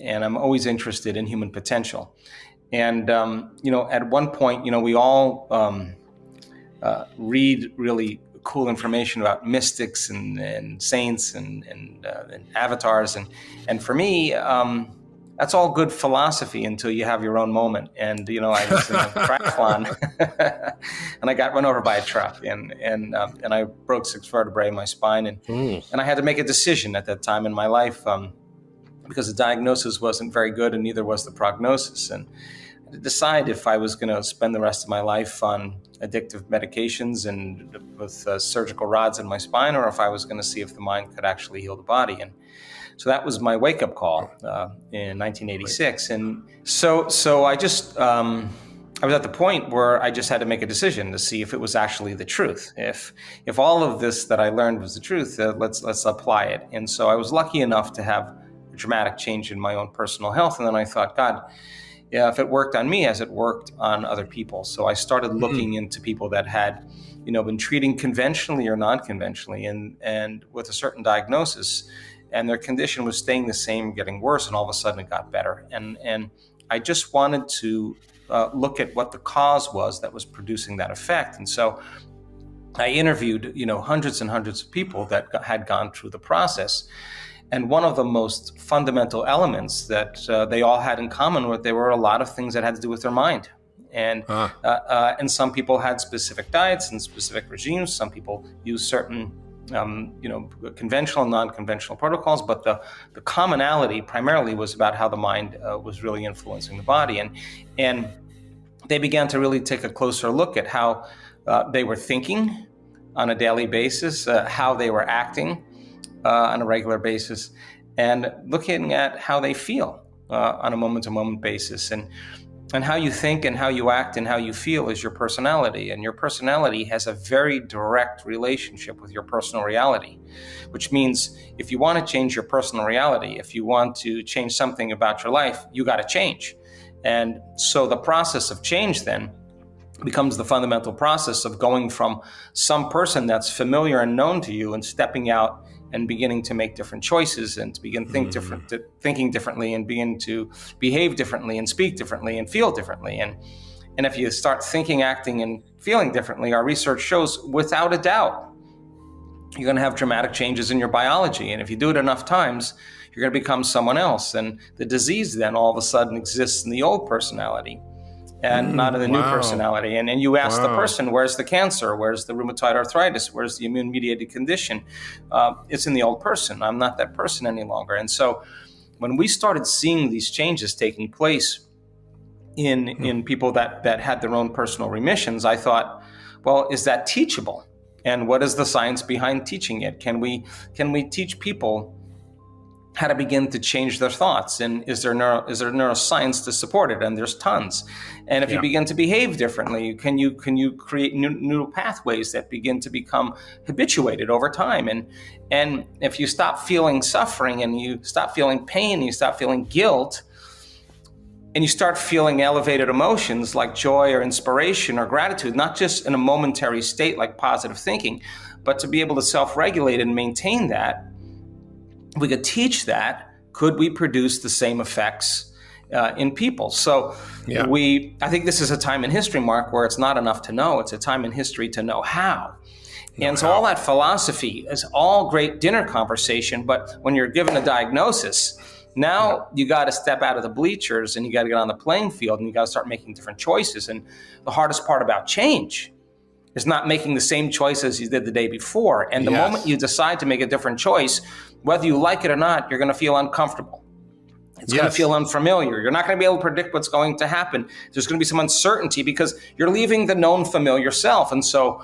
and I'm always interested in human potential. And, at one point, we all read really cool information about mystics and saints and avatars. And for me, that's all good philosophy until you have your own moment. And, I was in a triathlon and I got run over by a truck and I broke 6 vertebrae in my spine. And I had to make a decision at that time in my life because the diagnosis wasn't very good and neither was the prognosis. And I had to decide if I was going to spend the rest of my life on addictive medications and with surgical rods in my spine, or if I was going to see if the mind could actually heal the body. And so that was my wake-up call in 1986. And so I just, I was at the point where I just had to make a decision to see if it was actually the truth. If all of this that I learned was the truth, let's apply it. And so I was lucky enough to have a dramatic change in my own personal health. And then I thought, God, yeah, if it worked on me as it worked on other people. So I started looking into people that had, been treating conventionally or non-conventionally and with a certain diagnosis, and their condition was staying the same, getting worse, and all of a sudden it got better. And I just wanted to look at what the cause was that was producing that effect. And so I interviewed, hundreds and hundreds of people that had gone through the process. And one of the most fundamental elements that they all had in common was there were a lot of things that had to do with their mind. And some people had specific diets and specific regimes. Some people used certain conventional and non-conventional protocols, but the commonality primarily was about how the mind was really influencing the body. And they began to really take a closer look at how they were thinking on a daily basis, how they were acting on a regular basis, and looking at how they feel on a moment-to-moment basis. And how you think and how you act and how you feel is your personality. And your personality has a very direct relationship with your personal reality, which means if you want to change your personal reality, if you want to change something about your life, you got to change. And so the process of change then becomes the fundamental process of going from some person that's familiar and known to you and stepping out and beginning to make different choices and to begin thinking differently and begin to behave differently and speak differently and feel differently. And if you start thinking, acting, and feeling differently, our research shows without a doubt, you're going to have dramatic changes in your biology. And if you do it enough times, you're going to become someone else. And the disease then all of a sudden exists in the old personality and not in the new personality. And you ask the person, where's the cancer? Where's the rheumatoid arthritis? Where's the immune-mediated condition? It's in the old person. I'm not that person any longer. And so when we started seeing these changes taking place in people that had their own personal remissions, I thought, well, is that teachable? And what is the science behind teaching it? Can we teach people how to begin to change their thoughts? And is there neuroscience to support it? And there's tons. And if you begin to behave differently, can you create new pathways that begin to become habituated over time? And if you stop feeling suffering and you stop feeling pain, and you stop feeling guilt, and you start feeling elevated emotions like joy or inspiration or gratitude, not just in a momentary state like positive thinking, but to be able to self-regulate and maintain that, if we could teach that, could we produce the same effects in people? So I think this is a time in history, Mark, where it's not enough to know. It's a time in history to know how. And so all that philosophy is all great dinner conversation, but when you're given a diagnosis, now you got to step out of the bleachers and you got to get on the playing field and you got to start making different choices. And the hardest part about change is not making the same choices you did the day before. And the moment you decide to make a different choice, whether you like it or not, you're going to feel uncomfortable. It's going to feel unfamiliar. You're not going to be able to predict what's going to happen. There's going to be some uncertainty because you're leaving the known familiar self. And so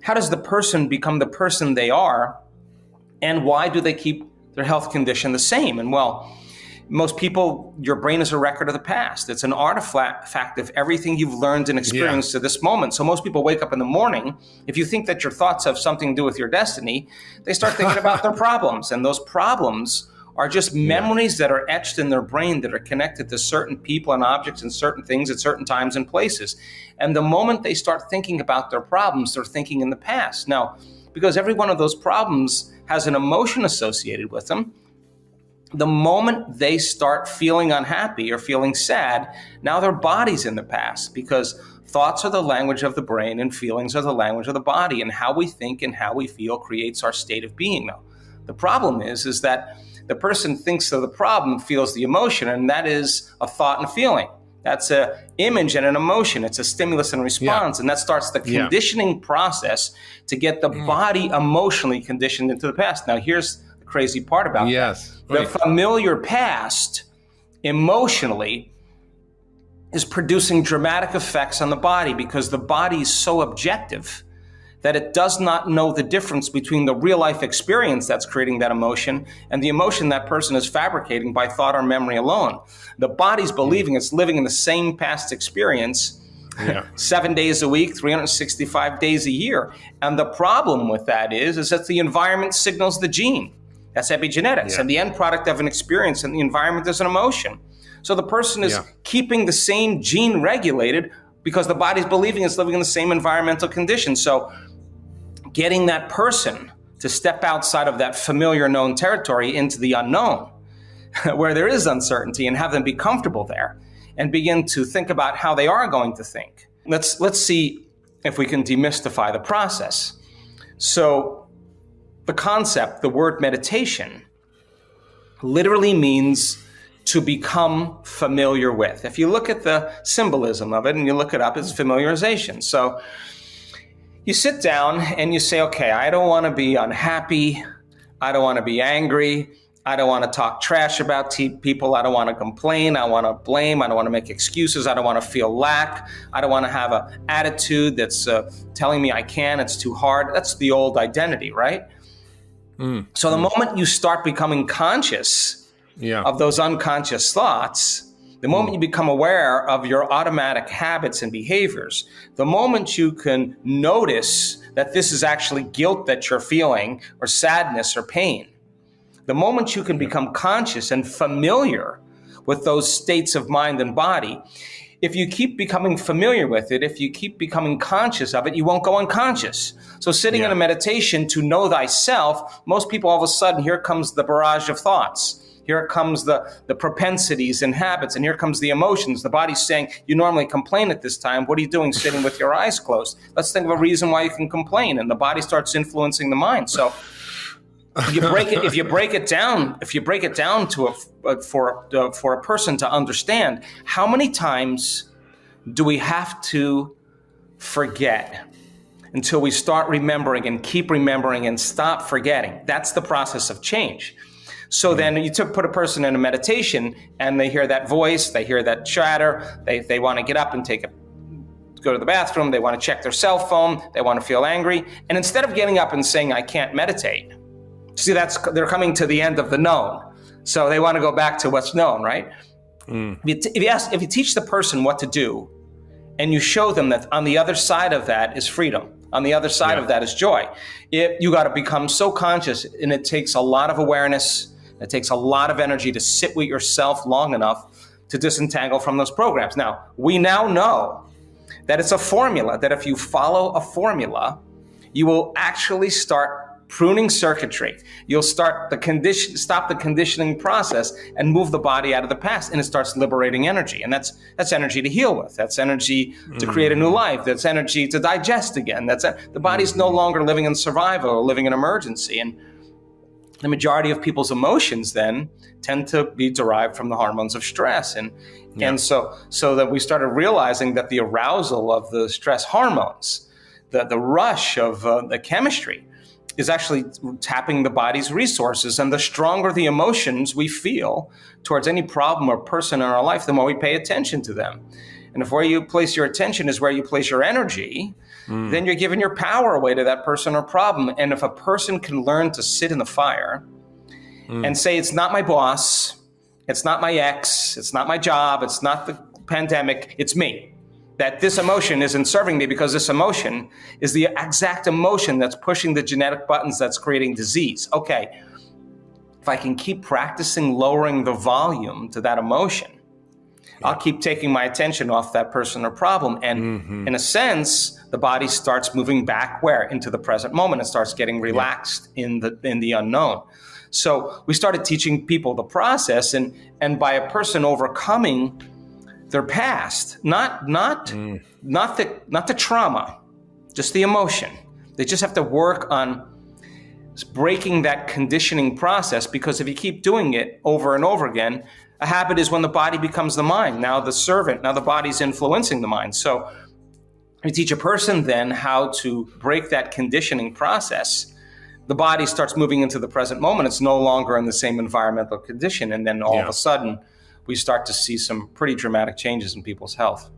how does the person become the person they are? And why do they keep their health condition the same? And well, most people, your brain is a record of the past. It's an artifact of everything you've learned and experienced to this moment. So most people wake up in the morning. If you think that your thoughts have something to do with your destiny, they start thinking about their problems. And those problems are just memories that are etched in their brain that are connected to certain people and objects and certain things at certain times and places. And the moment they start thinking about their problems, they're thinking in the past. Now, because every one of those problems has an emotion associated with them, The moment they start feeling unhappy or feeling sad, now their body's in the past, because thoughts are the language of the brain and feelings are the language of the body, and how we think and how we feel creates our state of being. Now, the problem is that the person thinks of the problem, feels the emotion, and that is a thought and feeling. That's an image and an emotion. It's a stimulus and response. And that starts the conditioning process to get the body emotionally conditioned into the past. Now, here's the crazy part about that. The familiar past emotionally is producing dramatic effects on the body, because the body is so objective that it does not know the difference between the real life experience that's creating that emotion and the emotion that person is fabricating by thought or memory alone. The body's believing it's living in the same past experience 7 days a week, 365 days a year. And the problem with that is that the environment signals the gene. That's epigenetics. And the end product of an experience in the environment is an emotion. So the person is keeping the same gene regulated because the body's believing it's living in the same environmental conditions. So getting that person to step outside of that familiar known territory into the unknown, where there is uncertainty, and have them be comfortable there and begin to think about how they are going to think. Let's see if we can demystify the process. So the concept, the word meditation, literally means to become familiar with. If you look at the symbolism of it and you look it up, it's familiarization. So you sit down and you say, okay, I don't want to be unhappy. I don't want to be angry. I don't want to talk trash about people. I don't want to complain. I want to blame. I don't want to make excuses. I don't want to feel lack. I don't want to have an attitude that's telling me I can. It's too hard. That's the old identity, right? So the moment you start becoming conscious of those unconscious thoughts, the moment you become aware of your automatic habits and behaviors, the moment you can notice that this is actually guilt that you're feeling, or sadness or pain, the moment you can become conscious and familiar with those states of mind and body, if you keep becoming familiar with it, if you keep becoming conscious of it, you won't go unconscious. So sitting in a meditation to know thyself, most people all of a sudden, here comes the barrage of thoughts. Here comes the propensities and habits, and here comes the emotions. The body's saying, you normally complain at this time. What are you doing sitting with your eyes closed? Let's think of a reason why you can complain. And the body starts influencing the mind. So if you break it down to for a person to understand, how many times do we have to forget until we start remembering and keep remembering and stop forgetting? That's the process of change. So then you put a person in a meditation and they hear that voice, they hear that chatter, they want to get up and go to the bathroom, they want to check their cell phone, they want to feel angry. And instead of getting up and saying, I can't meditate, see, they're coming to the end of the known. So they want to go back to what's known, right? If you teach the person what to do and you show them that on the other side of that is freedom, on the other side of that is joy, you got to become so conscious, and it takes a lot of awareness. It takes a lot of energy to sit with yourself long enough to disentangle from those programs. Now, we now know that it's a formula, that if you follow a formula, you will actually start pruning circuitry. You'll stop the conditioning process and move the body out of the past, and it starts liberating energy. And that's energy to heal with. That's energy to create a new life. That's energy to digest again. The body's no longer living in survival or living in emergency. And the majority of people's emotions then tend to be derived from the hormones of stress. And so that we started realizing that the arousal of the stress hormones, the rush of the chemistry, is actually tapping the body's resources. And the stronger the emotions we feel towards any problem or person in our life, the more we pay attention to them. And if where you place your attention is where you place your energy, then you're giving your power away to that person or problem. And if a person can learn to sit in the fire and say, it's not my boss, it's not my ex, it's not my job, it's not the pandemic, it's me. That this emotion isn't serving me, because this emotion is the exact emotion that's pushing the genetic buttons that's creating disease. Okay, if I can keep practicing lowering the volume to that emotion, I'll keep taking my attention off that person or problem. And in a sense, the body starts moving back where? Into the present moment. It starts getting relaxed in the unknown. So we started teaching people the process, and by a person overcoming their past, not the trauma, just the emotion. They just have to work on breaking that conditioning process, because if you keep doing it over and over again, a habit is when the body becomes the mind. Now the servant, now the body's influencing the mind. So we teach a person then how to break that conditioning process. The body starts moving into the present moment. It's no longer in the same environmental condition. And then all of a sudden, we start to see some pretty dramatic changes in people's health.